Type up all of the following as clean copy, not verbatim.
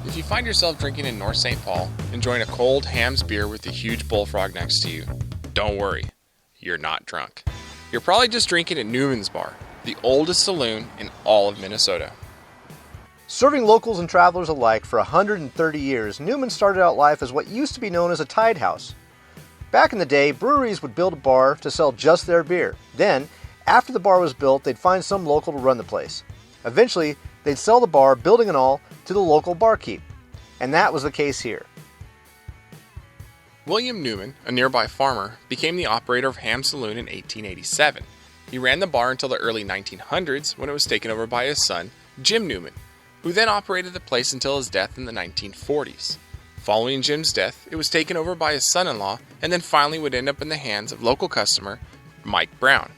If you find yourself drinking in North St. Paul, enjoying a cold Ham's beer with a huge bullfrog next to you, don't worry, you're not drunk. You're probably just drinking at Neumanns Bar, the oldest saloon in all of Minnesota. Serving locals and travelers alike for 130 years, Neumanns started out life as what used to be known as a tide house. Back in the day, breweries would build a bar to sell just their beer. Then, after the bar was built, they'd find some local to run the place. Eventually, they'd sell the bar, building and all, to the local barkeep. And that was the case here. William Neumann, a nearby farmer, became the operator of Ham's Saloon in 1887. He ran the bar until the early 1900s when it was taken over by his son, Jim Neumann, who then operated the place until his death in the 1940s. Following Jim's death, it was taken over by his son-in-law and then finally would end up in the hands of local customer Mike Brown.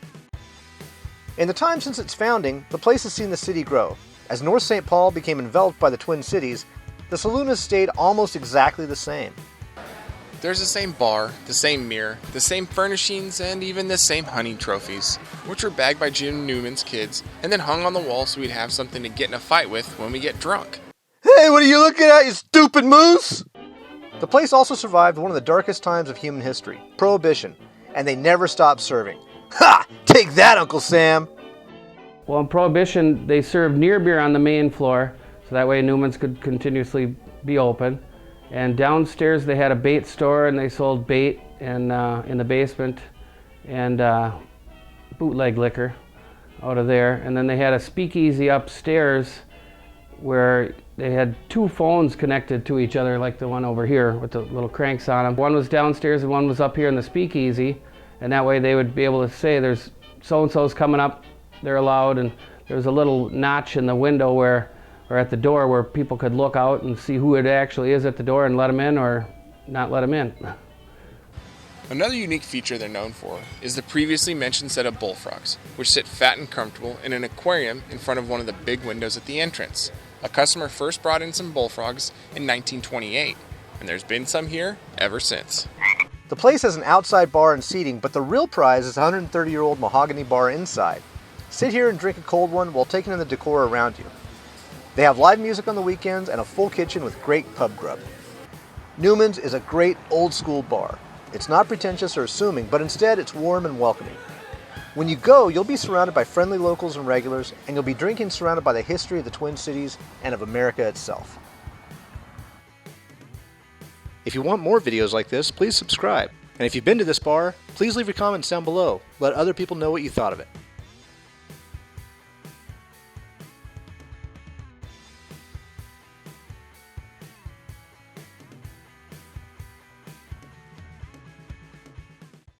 In the time since its founding, the place has seen the city grow. As North St. Paul became enveloped by the Twin Cities, the saloon has stayed almost exactly the same. There's the same bar, the same mirror, the same furnishings, and even the same hunting trophies, which were bagged by Jim Neumann's kids and then hung on the wall so we'd have something to get in a fight with when we get drunk. Hey, what are you looking at, you stupid moose? The place also survived one of the darkest times of human history, Prohibition, and they never stopped serving. Ha! Take that, Uncle Sam! Well, in Prohibition, they served near beer on the main floor, so that way Neumanns could continuously be open. And downstairs they had a bait store, and they sold bait in the basement and bootleg liquor out of there. And then they had a speakeasy upstairs where they had two phones connected to each other, like the one over here with the little cranks on them. One was downstairs and one was up here in the speakeasy, and that way they would be able to say there's so-and-so's coming up, they're allowed, and there was a little notch in the window or at the door where people could look out and see who it actually is at the door and let them in or not let them in. Another unique feature they're known for is the previously mentioned set of bullfrogs, which sit fat and comfortable in an aquarium in front of one of the big windows at the entrance. A customer first brought in some bullfrogs in 1928, and there's been some here ever since. The place has an outside bar and seating, but the real prize is a 130-year-old mahogany bar inside. Sit here and drink a cold one while taking in the decor around you. They have live music on the weekends and a full kitchen with great pub grub. Neumanns is a great old-school bar. It's not pretentious or assuming, but instead it's warm and welcoming. When you go, you'll be surrounded by friendly locals and regulars, and you'll be drinking surrounded by the history of the Twin Cities and of America itself. If you want more videos like this, please subscribe. And if you've been to this bar, please leave your comments down below. Let other people know what you thought of it.